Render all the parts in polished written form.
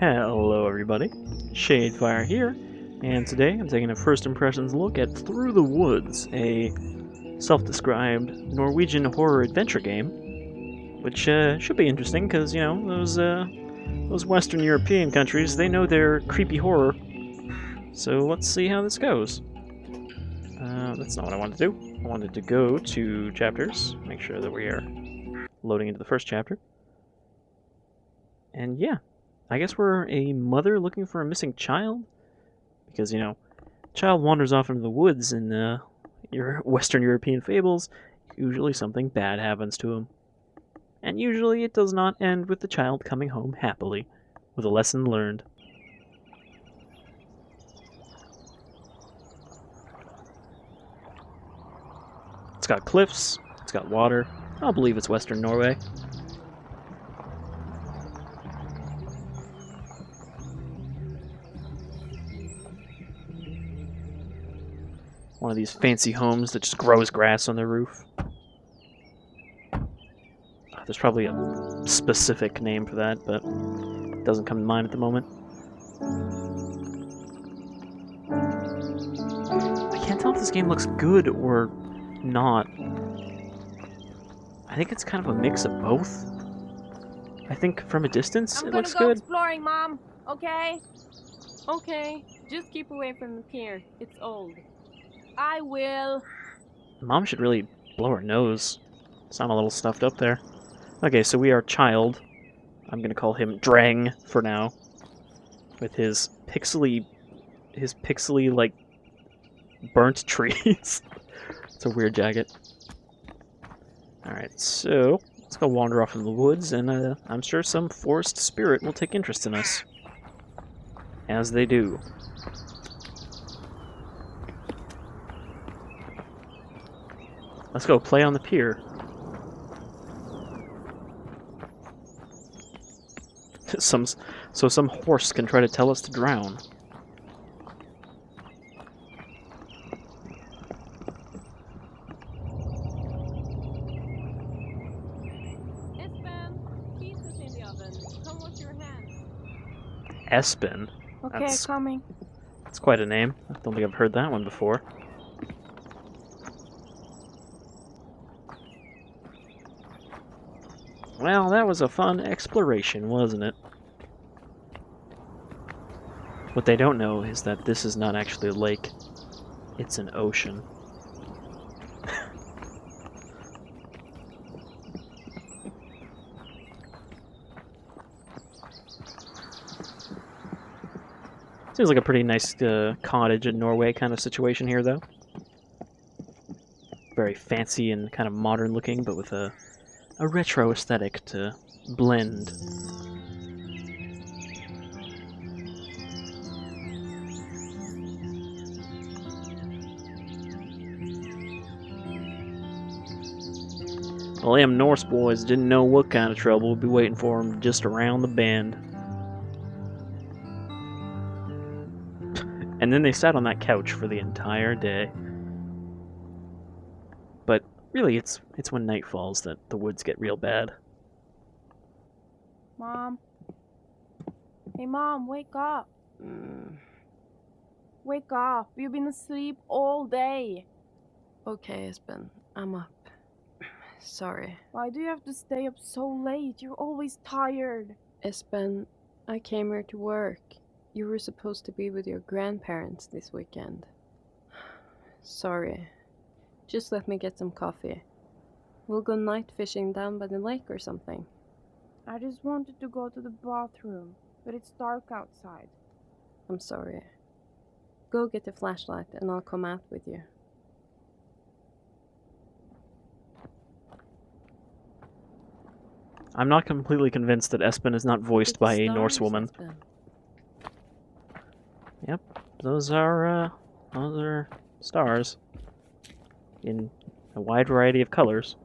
Hello everybody, Shadefire here, and today I'm taking a first impressions look at Through the Woods, a self-described Norwegian horror adventure game, which should be interesting because, you know, those Western European countries, they know their creepy horror, so let's see how this goes. That's not what I wanted to do. I wanted to go to chapters, make sure that we are loading into the first chapter, and yeah. I guess we're a mother looking for a missing child? Because, you know, child wanders off into the woods in your Western European fables, usually something bad happens to him. And usually it does not end with the child coming home happily, with a lesson learned. It's got cliffs, it's got water. I'll believe it's Western Norway. One of these fancy homes that just grows grass on their roof. There's probably a specific name for that, but it doesn't come to mind at the moment. I can't tell if this game looks good or not. I think it's kind of a mix of both. I think from a distance it looks good. I'm gonna go exploring, Mom. Okay? Okay. Just keep away from the pier. It's old. I will. Mom should really blow her nose. Sound a little stuffed up there. Okay, so we are Child. I'm gonna call him Drang for now. With his pixely, like, burnt trees. It's a weird jacket. Alright, so let's go wander off in the woods, and I'm sure some forest spirit will take interest in us. As they do. Let's go play on the pier. So some horse can try to tell us to drown. Espen, pizza's in the oven. Come wash your hands. Espen? Okay, coming. That's quite a name. I don't think I've heard that one before. Well, that was a fun exploration, wasn't it? What they don't know is that this is not actually a lake. It's an ocean. Seems like a pretty nice cottage in Norway kind of situation here, though. Very fancy and kind of modern looking, but with a retro aesthetic to blend. Well, them Norse boys didn't know what kind of trouble would be waiting for them just around the bend. And then they sat on that couch for the entire day. But really, it's when night falls that the woods get real bad. Mom. Hey, Mom, wake up. Wake up. You've been asleep all day. Okay, Espen, I'm up. Sorry. Why do you have to stay up so late? You're always tired. Espen, I came here to work. You were supposed to be with your grandparents this weekend. Sorry. Just let me get some coffee. We'll go night fishing down by the lake or something. I just wanted to go to the bathroom, but it's dark outside. I'm sorry. Go get the flashlight and I'll come out with you. I'm not completely convinced that Espen is not voiced by a Norse woman. Espen. Yep, those are stars in a wide variety of colors.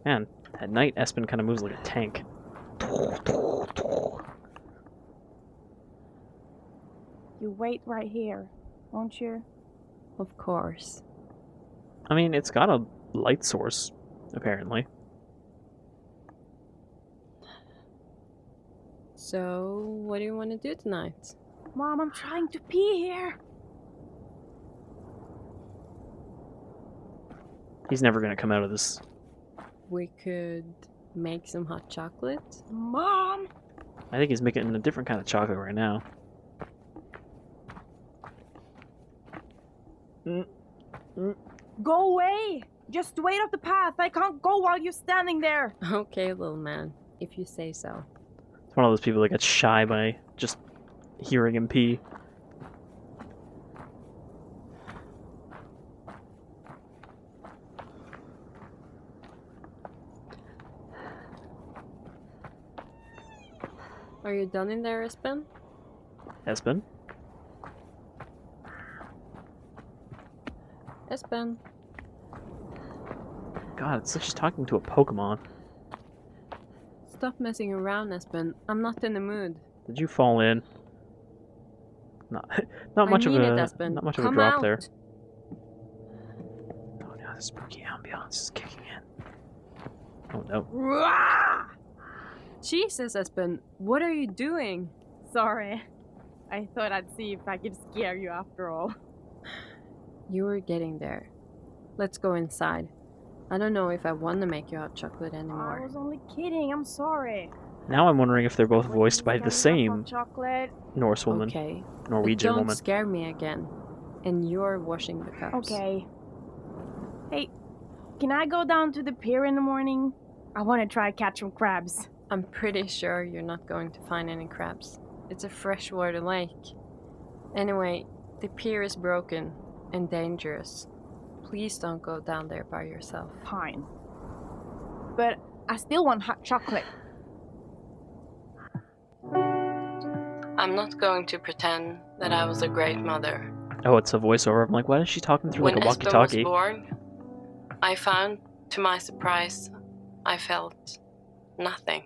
Man, at night Espen kind of moves like a tank. You wait right here, won't you? Of course. I mean, it's got a light source, apparently. So, what do you want to do tonight? Mom, I'm trying to pee here. He's never gonna come out of this. We could make some hot chocolate. Mom! I think he's making a different kind of chocolate right now. Go away! Just wait up the path. I can't go while you're standing there. Okay, little man, if you say so. It's one of those people that gets shy by just hearing him pee. Are you done in there, Espen? Espen? Espen? God, it's like she's talking to a Pokemon. Stop messing around, Espen. I'm not in the mood. Did you fall in? Not much I of mean a it, Espen. not much of a Come drop out. there. Oh no, the spooky ambiance is kicking in. Oh no. Rah! Jesus, Espen, what are you doing? Sorry. I thought I'd see if I could scare you after all. You were getting there. Let's go inside. I don't know if I want to make you hot chocolate I anymore. was only kidding. I'm sorry. Now I'm wondering if they're both voiced by the Hot same chocolate. Norse woman, Okay, but Norwegian don't woman. scare me again. And you're washing the cups. Okay. Hey, can I go down to the pier in the morning? I want to try catch some crabs. I'm pretty sure you're not going to find any crabs. It's a freshwater lake. Anyway, the pier is broken and dangerous. Please don't go down there by yourself. Fine. But I still want hot chocolate. I'm not going to pretend that I was a great mother. Oh, it's a voiceover. I'm like, why is she talking through When like a Espen was walkie-talkie? born, I found, to my surprise, I felt nothing.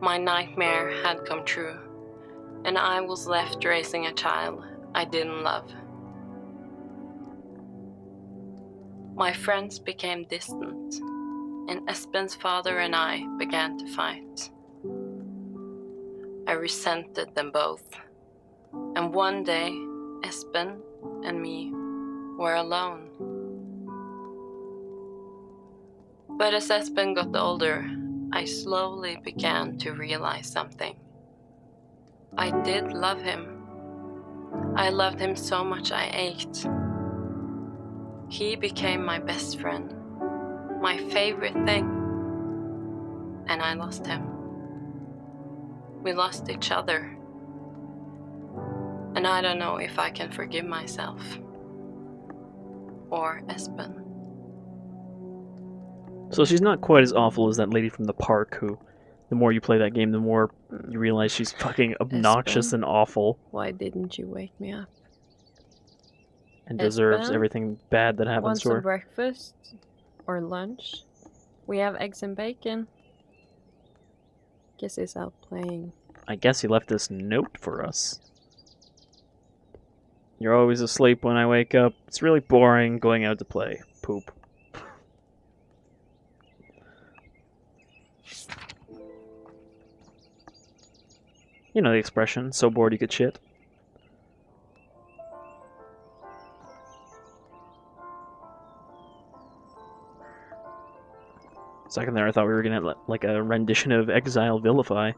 My nightmare had come true, and I was left raising a child I didn't love. My friends became distant, and Espen's father and I began to fight. I resented them both, and one day, Espen and me were alone. But as Espen got older, I slowly began to realize something. I did love him. I loved him so much I ached. He became my best friend, my favorite thing, and I lost him. We lost each other, and I don't know if I can forgive myself or Espen. So she's not quite as awful as that lady from the park who, the more you play that game, the more you realize she's fucking obnoxious Espen? and awful Why didn't you wake me up? and deserves Espen? everything bad that happens Want to her. some breakfast or lunch? We have eggs and bacon. Guess he's out playing. I guess he left this note for us. You're always asleep when I wake up. It's really boring going out to play. Poop. You know the expression, so bored you could shit. Second there, I thought we were gonna get like a rendition of Exile Vilify.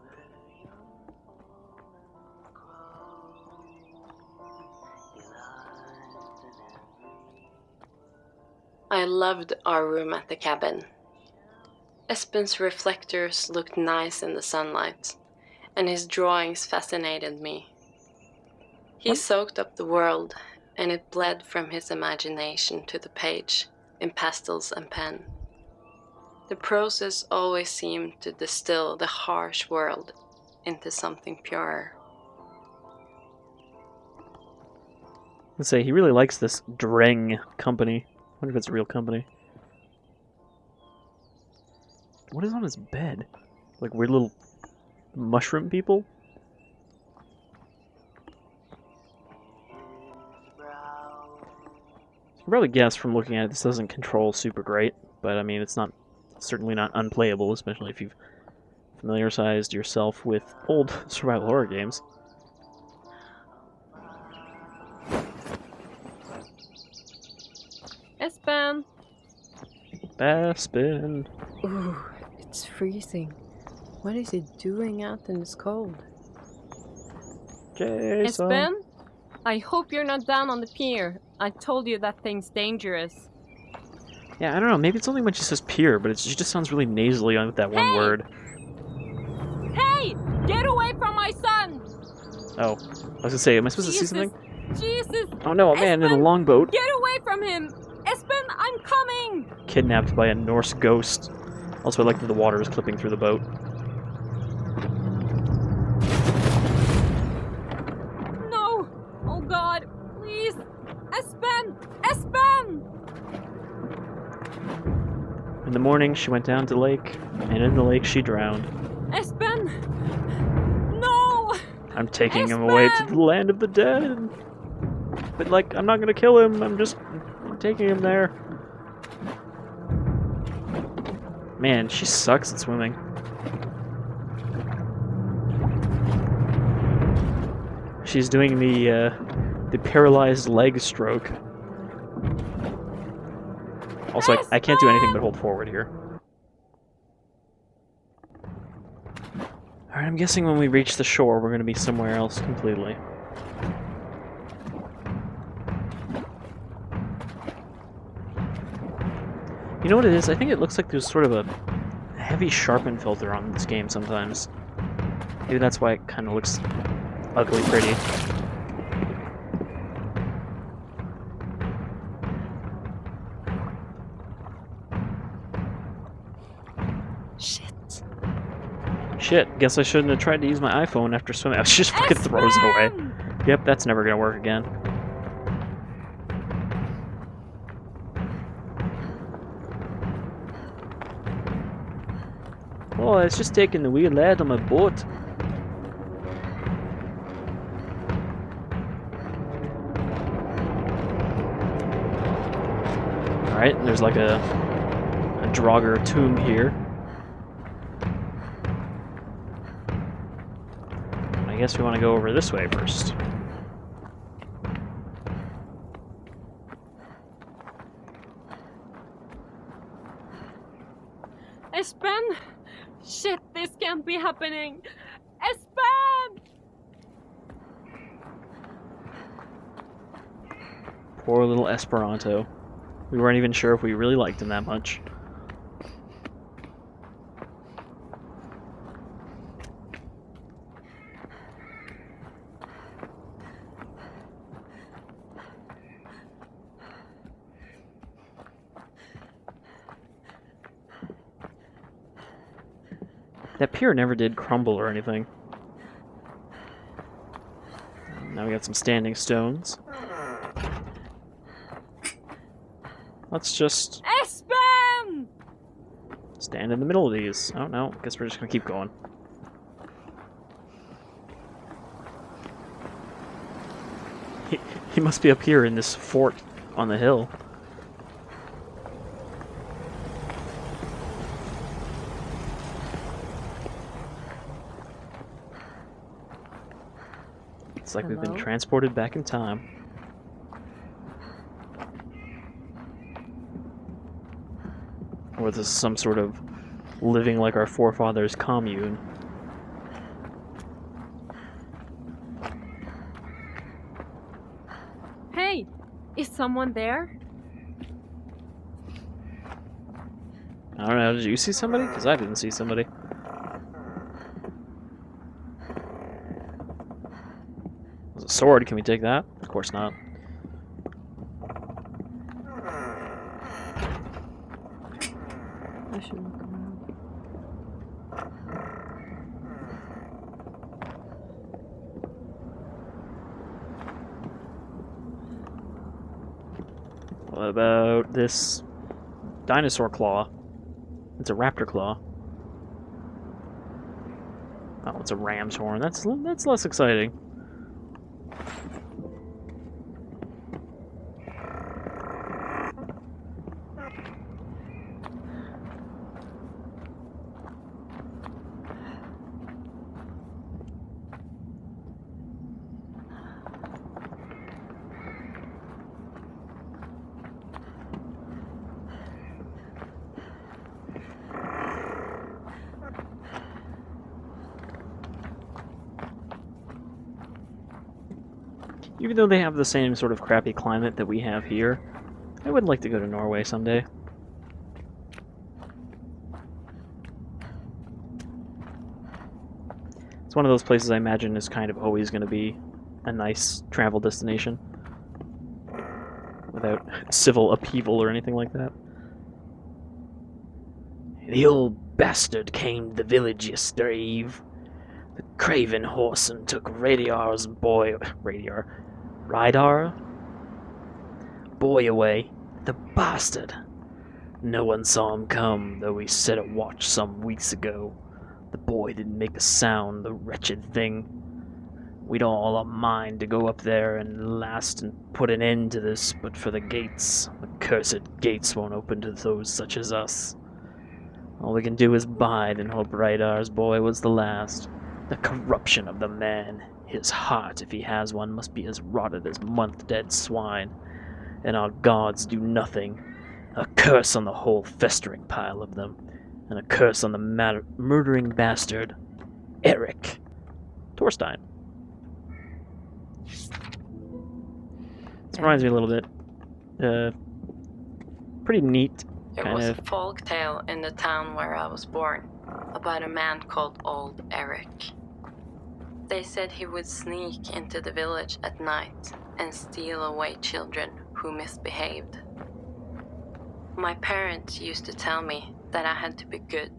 I loved our room at the cabin. Espen's reflectors looked nice in the sunlight, and his drawings fascinated me. He soaked up the world, and it bled from his imagination to the page, in pastels and pen. The process always seemed to distill the harsh world into something purer. Let's say he really likes this Dreng company. I wonder if it's a real company. What is on his bed? Like weird little mushroom people? You can probably guess from looking at it, this doesn't control super great, but I mean, it's certainly not unplayable, especially if you've familiarized yourself with old survival horror games. Espen! Baspin. Ooh, it's freezing. What is he doing out in this cold? Jason. Espen? I hope you're not down on the pier. I told you that thing's dangerous. Yeah, I don't know. Maybe it's only when she says pier, but she just sounds really nasally on with that one Hey! word. Hey! Get away from my son! Oh, I was gonna say, am I supposed to see something? Jesus! Oh no, a man in a Espen, longboat, Get away from him! Espen, I'm coming! kidnapped by a Norse ghost. Also, I like that the water is clipping through the boat. No! Oh God! Please! Espen! Espen! In the morning, she went down to the lake, and in the lake she drowned. Espen! No! I'm taking him away to the land of the dead. But, like, I'm not gonna kill him, I'm taking him there. Man, she sucks at swimming. She's doing the paralyzed leg stroke. Also, I can't do anything but hold forward here. Alright, I'm guessing when we reach the shore, we're gonna be somewhere else completely. You know what it is? I think it looks like there's sort of a heavy sharpen filter on this game sometimes. Maybe that's why it kind of looks ugly pretty. Shit. Shit, guess I shouldn't have tried to use my iPhone after swimming. She just fucking throws it away. Yep, that's never gonna work again. Oh, I was just taking the wee lad on my boat. Alright, there's like a Draugr tomb here. I guess we want to go over this way first. Espen! Shit, this can't be happening! Espen! Poor little Esperanto. We weren't even sure if we really liked him that much. That pier never did crumble or anything. Now we got some standing stones. Let's just Espen! stand in the middle of these. Oh no, guess we're just gonna keep going. He must be up here in this fort on the hill. It's like we've been Hello? transported back in time. Or this is some sort of living like our forefathers commune. Hey! Is someone there? I don't know, did you see somebody? Because I didn't see somebody. There's a sword, can we take that? Of course not. I should look around. What about this dinosaur claw? It's a raptor claw. Oh, it's a ram's horn. That's less exciting. Even though they have the same sort of crappy climate that we have here, I would like to go to Norway someday. It's one of those places I imagine is kind of always going to be a nice travel destination without civil upheaval or anything like that. The old bastard came to the village yesterday eve. The craven whoreson took Radiar's boy... Rydar? Boy away. The bastard. No one saw him come, though he set a watch some weeks ago. The boy didn't make a sound, the wretched thing. We'd all a mind to go up there and last and put an end to this, but for the gates. The cursed gates won't open to those such as us. All we can do is bide and hope Rydar's boy was the last. The corruption of the man. His heart, if he has one, must be as rotted as month-dead swine. And our gods do nothing. A curse on the whole festering pile of them. And a curse on the murdering bastard, Eric. Torstein. This reminds me a little bit. Pretty neat. There was a folk tale in the town where I was born about a man called Old Eric. They said he would sneak into the village at night and steal away children who misbehaved. My parents used to tell me that I had to be good,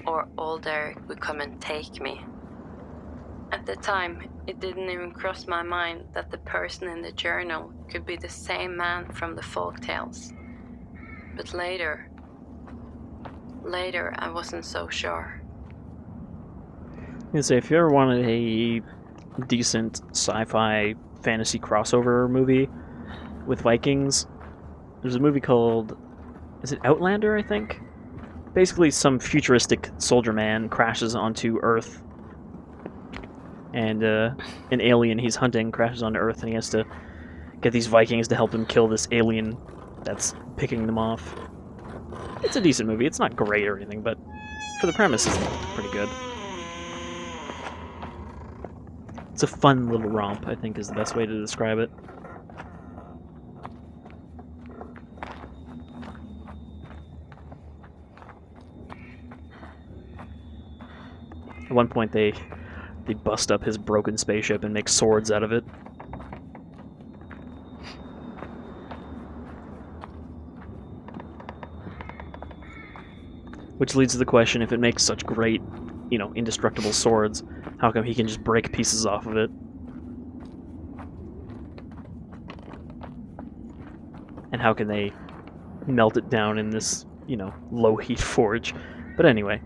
or Old Eric would come and take me. At the time, it didn't even cross my mind that the person in the journal could be the same man from the folk tales. But later, I wasn't so sure. I was gonna say, if you ever wanted a decent sci-fi fantasy crossover movie with Vikings, there's a movie called, is it Outlander, I think? Basically, some futuristic soldier man crashes onto Earth, and an alien he's hunting crashes onto Earth, and he has to get these Vikings to help him kill this alien that's picking them off. It's a decent movie. It's not great or anything, but for the premise, it's pretty good. It's a fun little romp, I think, is the best way to describe it. At one point, they bust up his broken spaceship and make swords out of it. Which leads to the question, if it makes such great, indestructible swords, how come he can just break pieces off of it? And how can they melt it down in this, low heat forge? But anyway,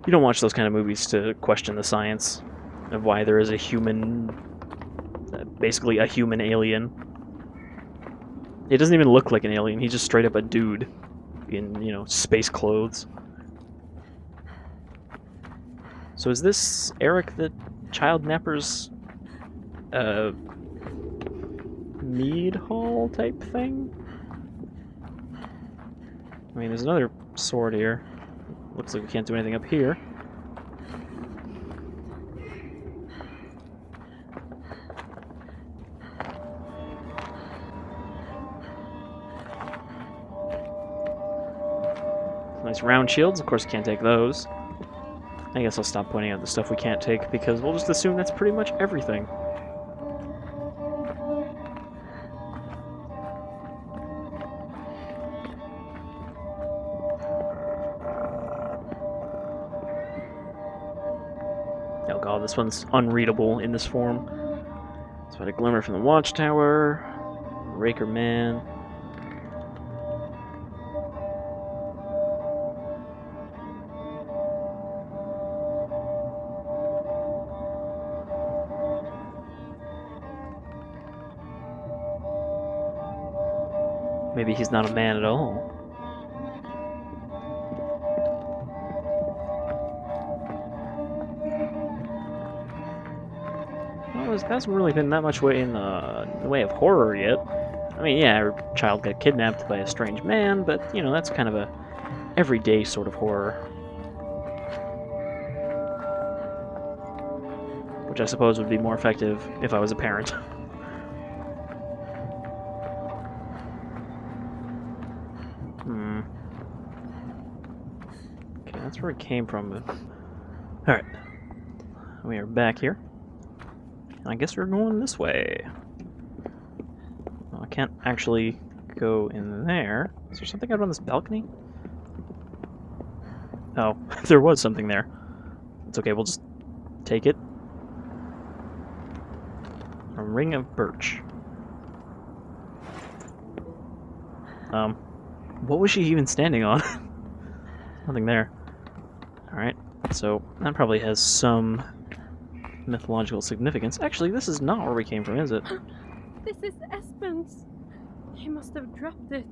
you don't watch those kind of movies to question the science of why there is a human, basically a human alien. It doesn't even look like an alien, he's just straight up a dude in, space clothes. So is this Eric the Child Napper's mead hall type thing? I mean, there's another sword here. Looks like we can't do anything up here. Nice round shields. Of course, can't take those. I guess I'll stop pointing out the stuff we can't take, because we'll just assume that's pretty much everything. Oh god, this one's unreadable in this form. So I had a glimmer from the watchtower. Raker man. Maybe he's not a man at all. Well, there hasn't really been that much way in the way of horror yet. I mean, yeah, her child got kidnapped by a strange man, but, that's kind of a everyday sort of horror. Which I suppose would be more effective if I was a parent. That's where it came from. Alright. We are back here. I guess we're going this way. Well, I can't actually go in there. Is there something out on this balcony? Oh, there was something there. It's okay, we'll just take it. A ring of birch. What was she even standing on? Nothing there. Alright, so that probably has some mythological significance. Actually, this is not where we came from, is it? This is Espen's. He must have dropped it.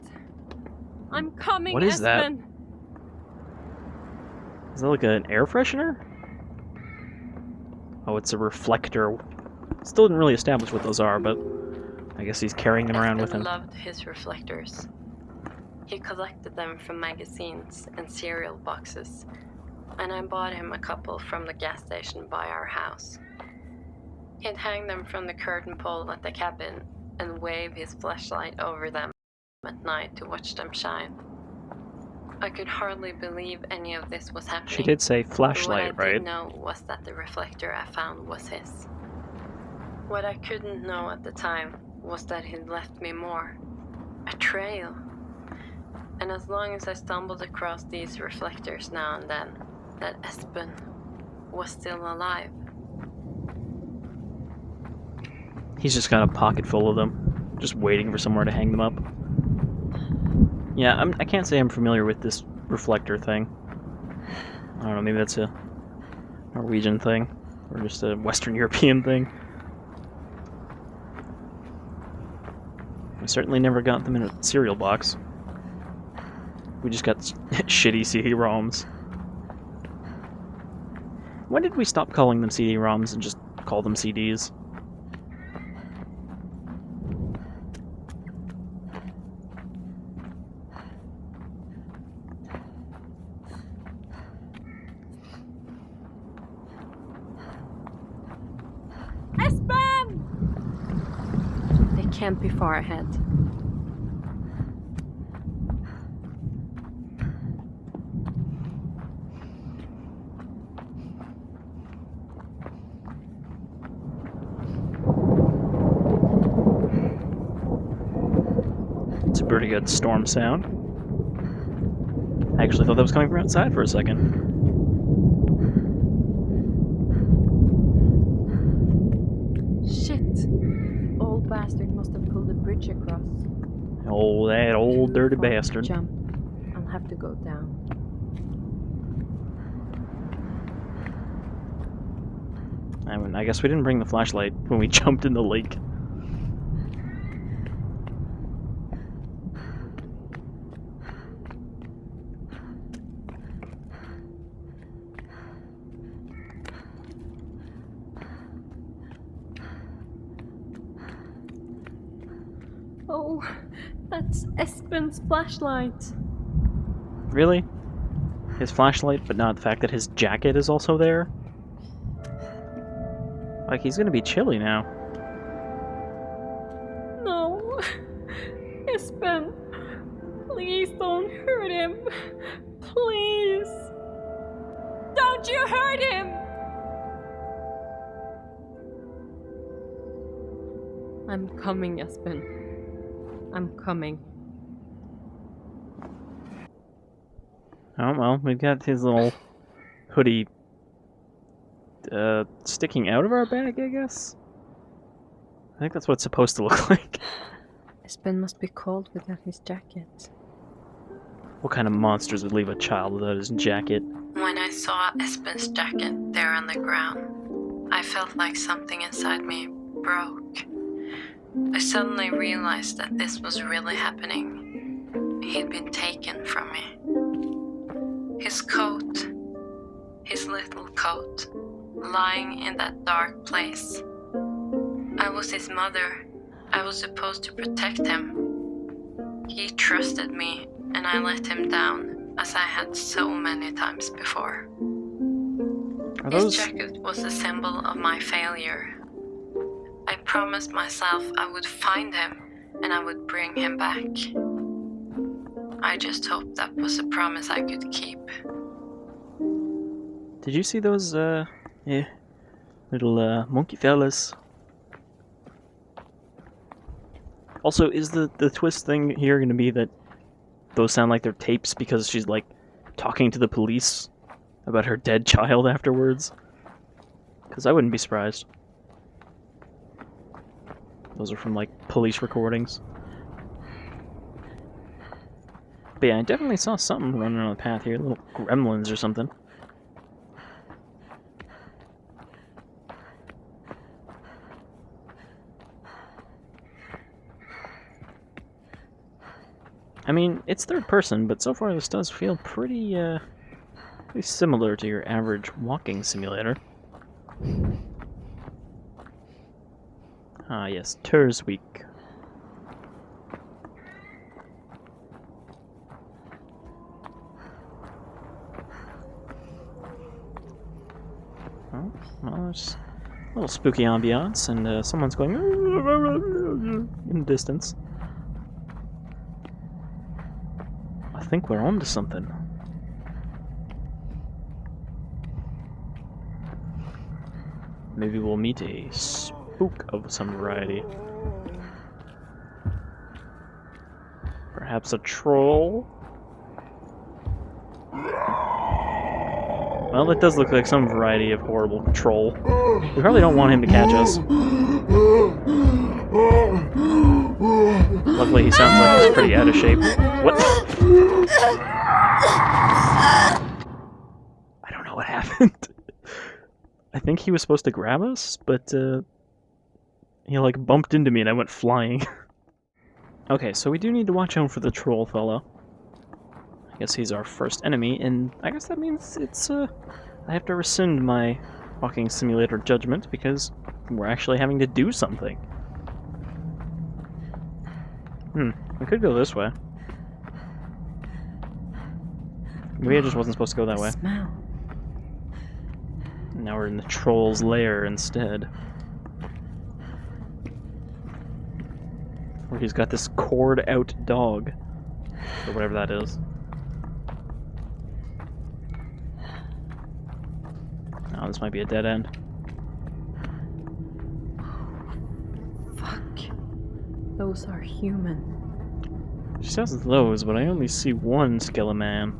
I'm coming, What is that? Espen. Is that like an air freshener? Oh, it's a reflector. Still didn't really establish what those are, but I guess he's carrying them around with him. Loved his reflectors. He collected them from magazines and cereal boxes, and I bought him a couple from the gas station by our house. He'd hang them from the curtain pole at the cabin and wave his flashlight over them at night to watch them shine. I could hardly believe any of this was happening. She did say flashlight, But what I right? did know was that the reflector I found was his. What I couldn't know at the time was that he'd left me more. A trail. And as long as I stumbled across these reflectors now and then, that Espen was still alive. He's just got a pocket full of them, just waiting for somewhere to hang them up. Yeah, I can't say I'm familiar with this reflector thing. I don't know, maybe that's a Norwegian thing, or just a Western European thing. I certainly never got them in a cereal box. We just got shitty CD-ROMs. When did we stop calling them CD-ROMs and just call them CDs? Espen! They can't be far ahead. It's a pretty good storm sound. I actually thought that was coming from outside for a second. Shit! Old bastard must have pulled a bridge across. Oh, that old Too dirty far to bastard. Jump. I'll have to go down. I mean, I guess we didn't bring the flashlight when we jumped in the lake. Oh, that's Espen's flashlight. Really? His flashlight, but not the fact that his jacket is also there? Like, he's gonna be chilly now. No. Espen, please don't hurt him. Please. Don't you hurt him! I'm coming, Espen. I'm coming. Oh, well, we've got his little hoodie sticking out of our bag, I guess? I think that's what it's supposed to look like. Espen must be cold without his jacket. What kind of monsters would leave a child without his jacket? When I saw Espen's jacket there on the ground, I felt like something inside me broke. I suddenly realized that this was really happening. He'd been taken from me. His coat, his little coat, lying in that dark place. I was his mother. I was supposed to protect him. He trusted me, and I let him down, as I had so many times before. Are His those... jacket was a symbol of my failure. I promised myself I would find him, and I would bring him back. I just hoped that was a promise I could keep. Did you see those, little, monkey fellas? Also, is the twist thing here going to be that those sound like they're tapes because she's, like, talking to the police about her dead child afterwards? Because I wouldn't be surprised. Those are from, like, police recordings. But yeah, I definitely saw something running on the path here. Little gremlins or something. I mean, it's third person, but so far this does feel pretty similar to your average walking simulator. Ah, yes, Tursweek. Oh, well, there's a little spooky ambiance, and someone's going in the distance. I think we're onto something. Maybe we'll meet a spook of some variety. Perhaps a troll? Well, it does look like some variety of horrible troll. We probably don't want him to catch us. Luckily, he sounds like he's pretty out of shape. What? I don't know what happened. I think he was supposed to grab us, but he like bumped into me and I went flying. Okay, so we do need to watch out for the troll fellow. I guess he's our first enemy, and I guess that means it's I have to rescind my walking simulator judgment because we're actually having to do something. We could go this way. Maybe I just wasn't supposed to go that way. Smell. Now we're in the troll's lair instead. Where he's got this cored out dog. Or whatever that is. Oh, this might be a dead end. Fuck. Those are human. She says those, but I only see one skeleman.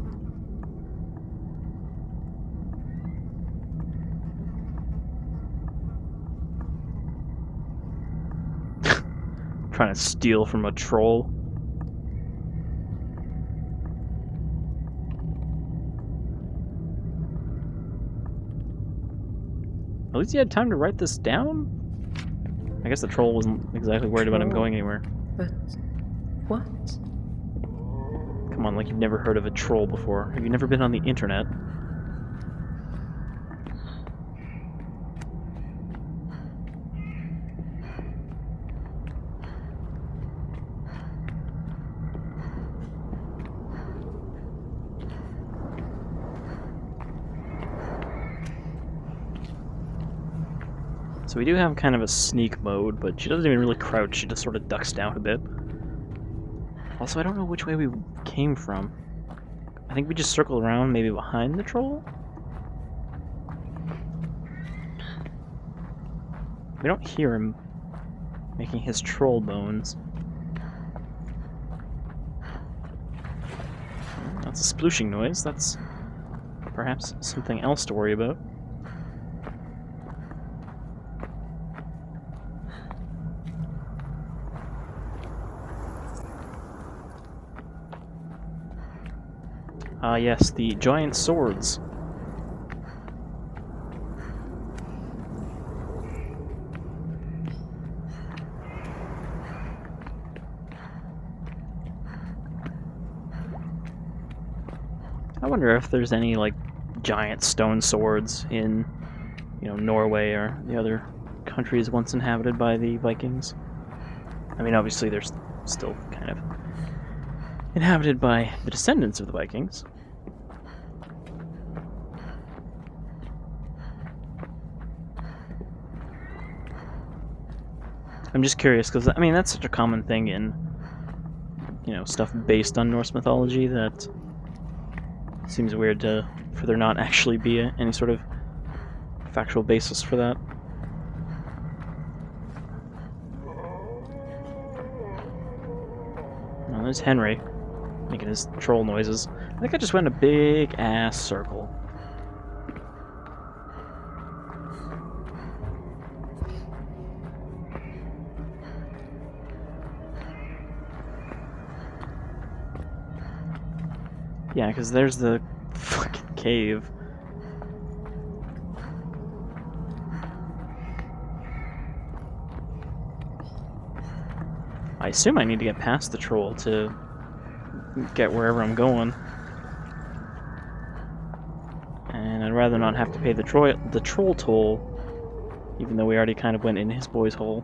Trying to steal from a troll. At least he had time to write this down? I guess the troll wasn't exactly worried about him going anywhere. But what? Come on, like you've never heard of a troll before. Have you never been on the internet? So we do have kind of a sneak mode, but she doesn't even really crouch, she just sort of ducks down a bit. Also, I don't know which way we came from. I think we just circled around, maybe behind the troll? We don't hear him making his troll bones. That's a splooshing noise, that's perhaps something else to worry about. Ah, yes, the giant swords. I wonder if there's any, like, giant stone swords in, you know, Norway or the other countries once inhabited by the Vikings. I mean, obviously they're still kind of inhabited by the descendants of the Vikings. I'm just curious, because, I mean, that's such a common thing in, you know, stuff based on Norse mythology that Seems weird for there not actually be any sort of factual basis for that. Oh, there's Henry, making his troll noises. I think I just went in a big-ass circle. Yeah, because there's the fucking cave. I assume I need to get past the troll to get wherever I'm going. And I'd rather not have to pay the troll toll, even though we already kind of went in his boy's hole.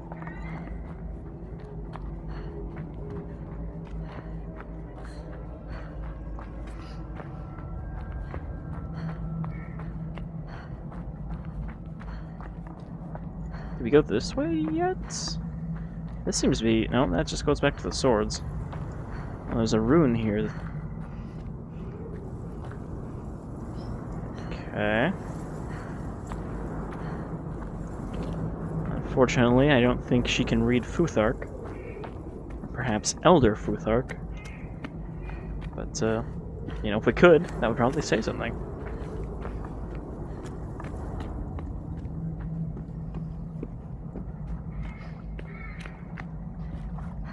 Did we go this way yet? This seems to be... No, that just goes back to the swords. Well, there's a rune here. Okay. Unfortunately, I don't think she can read Futhark. Or perhaps Elder Futhark. But, you know, if we could, that would probably say something.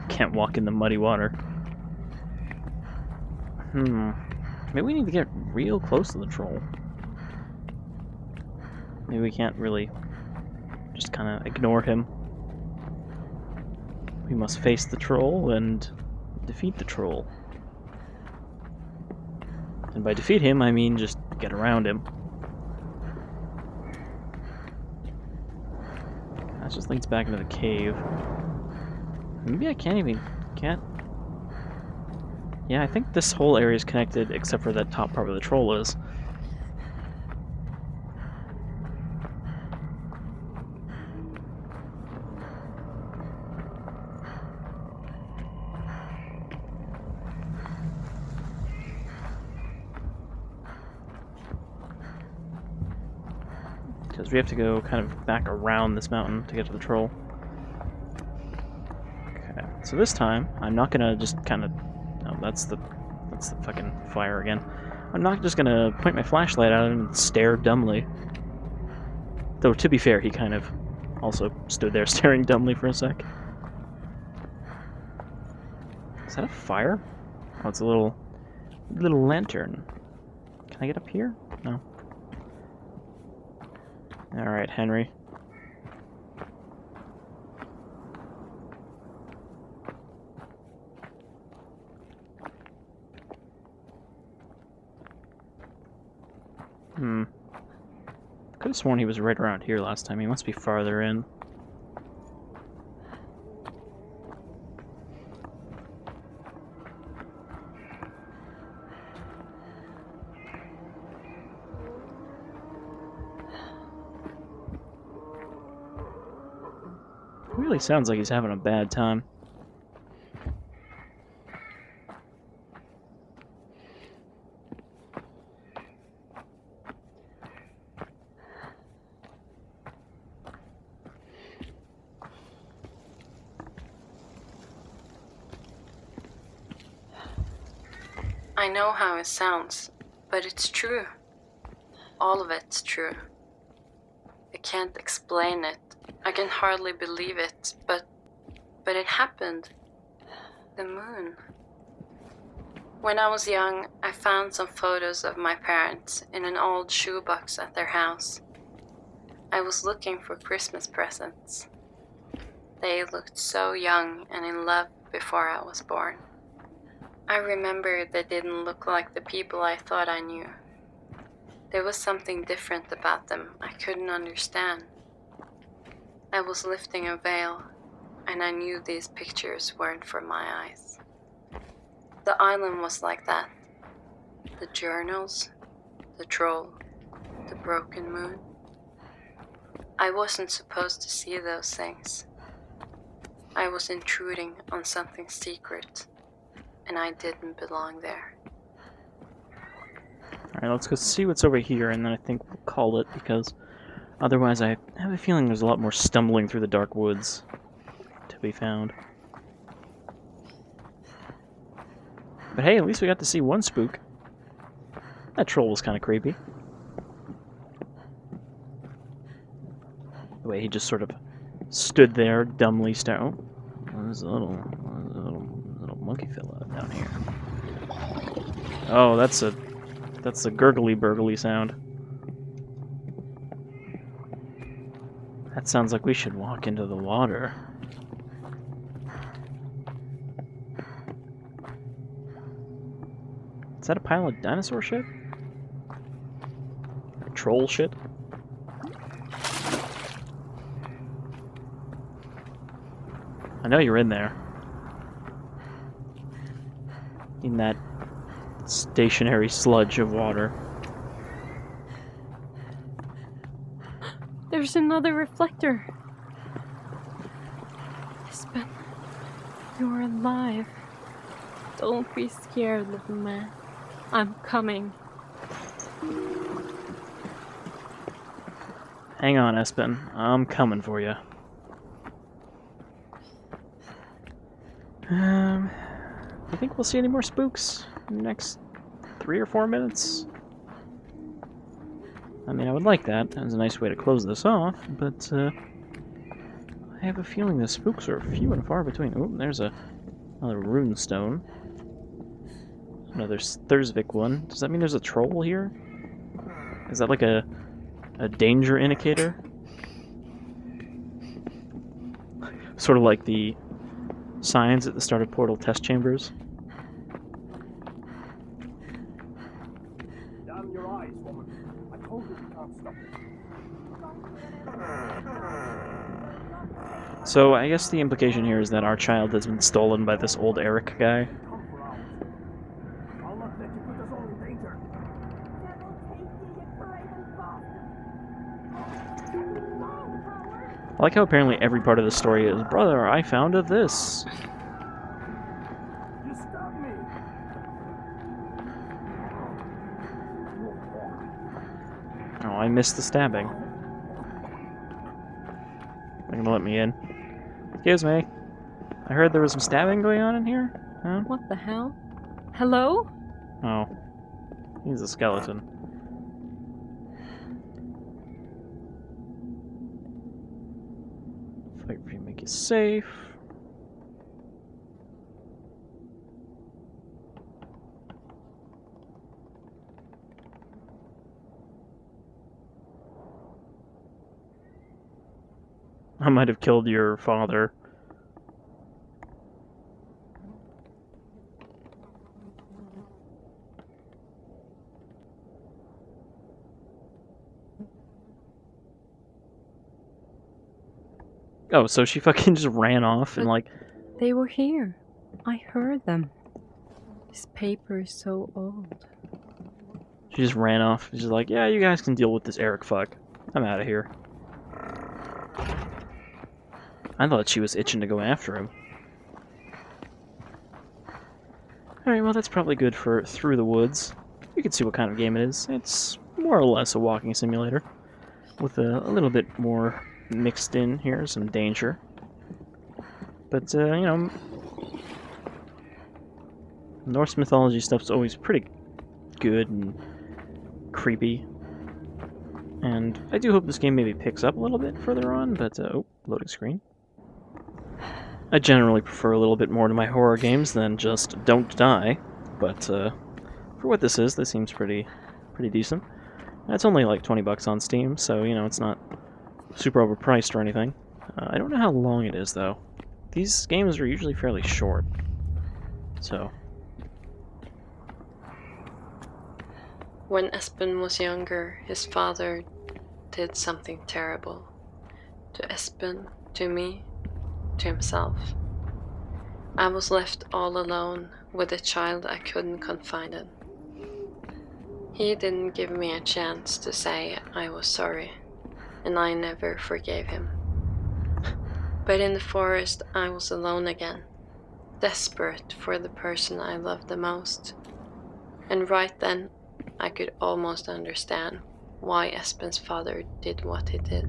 Can't walk in the muddy water. Maybe we need to get real close to the troll. Maybe we can't really just kind of ignore him. We must face the troll and defeat the troll. And by defeat him, I mean just get around him. That just leads back into the cave. Maybe I can't. Yeah, I think this whole area is connected except for that top part where the troll is. Because we have to go kind of back around this mountain to get to the troll. Okay, so this time, I'm not gonna just kind of... No, that's the fucking fire again. I'm not just gonna point my flashlight at him and stare dumbly. Though, to be fair, he kind of also stood there staring dumbly for a sec. Is that a fire? Oh, it's a little lantern. Can I get up here? No. Alright, Henry. Could have sworn he was right around here last time. He must be farther in. Really sounds like he's having a bad time. I know how it sounds, but it's true. All of it's true. I can't explain it. I can hardly believe it, but it happened. The moon. When I was young, I found some photos of my parents in an old shoebox at their house. I was looking for Christmas presents. They looked so young and in love before I was born. I remember they didn't look like the people I thought I knew. There was something different about them I couldn't understand. I was lifting a veil, and I knew these pictures weren't for my eyes. The island was like that. The journals, the troll, the broken moon. I wasn't supposed to see those things. I was intruding on something secret, and I didn't belong there. Alright, let's go see what's over here, and then I think we'll call it, because otherwise I have a feeling there's a lot more stumbling through the dark woods to be found. But hey, at least we got to see one spook. That troll was kind of creepy. The way he just sort of stood there, dumbly staring. Oh, there's a little monkey fella down here. Oh, that's a gurgly burgly sound. That sounds like we should walk into the water. Is that a pile of dinosaur shit? Or troll shit? I know you're in there. In that stationary sludge of water. There's another reflector. Espen, you're alive. Don't be scared, little man. I'm coming. Hang on, Espen. I'm coming for you. I think we'll see any more spooks in the next 3 or 4 minutes. I mean, I would like that as a nice way to close this off, but I have a feeling the spooks are few and far between. Oh, there's another rune stone. Another Thursvik one. Does that mean there's a troll here? Is that like a danger indicator? Sort of like the signs at the start of portal test chambers. Damn your eyes, woman. I told you can't stop it. So I guess the implication here is that our child has been stolen by this old Eric guy. Come for hours. I'll not let you put us all in danger. I like how apparently every part of the story is, brother, I found this. You stabbed me. Oh, I missed the stabbing. They're gonna let me in. Excuse me. I heard there was some stabbing going on in here? Huh? What the hell? Hello? Oh. He's a skeleton. Fight for you, make you safe. I might have killed your father. Oh, so she fucking just ran off and like... They were here. I heard them. This paper is so old. She just ran off. She's like, yeah, you guys can deal with this Eric fuck. I'm out of here. I thought she was itching to go after him. Alright, well that's probably good for Through the Woods. You can see what kind of game it is. It's more or less a walking simulator. With a little bit more mixed in here, some danger. But, you know... Norse mythology stuff's always pretty good and creepy. And I do hope this game maybe picks up a little bit further on, but, oh, loading screen. I generally prefer a little bit more to my horror games than just don't die, but for what this is, this seems pretty decent. And it's only like 20 bucks on Steam, so you know it's not super overpriced or anything. I don't know how long it is though. These games are usually fairly short, so. When Espen was younger, his father did something terrible. To Espen, to me, to himself. I was left all alone with a child I couldn't confide in. He didn't give me a chance to say I was sorry, and I never forgave him. But in the forest I was alone again, desperate for the person I loved the most. And right then, I could almost understand why Espen's father did what he did.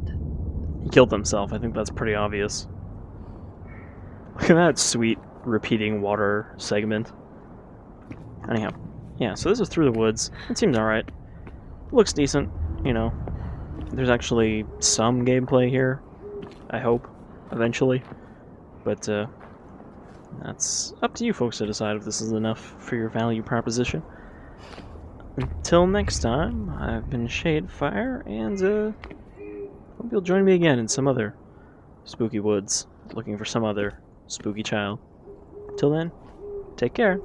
He killed himself. I think that's pretty obvious. Look at that sweet repeating water segment. Anyhow, yeah, so this is through the woods. It seems alright. Looks decent, you know. There's actually some gameplay here, I hope, eventually. But, that's up to you folks to decide if this is enough for your value proposition. Until next time, I've been Shadefire, and, hope you'll join me again in some other spooky woods, looking for some other spooky child. Till then, take care.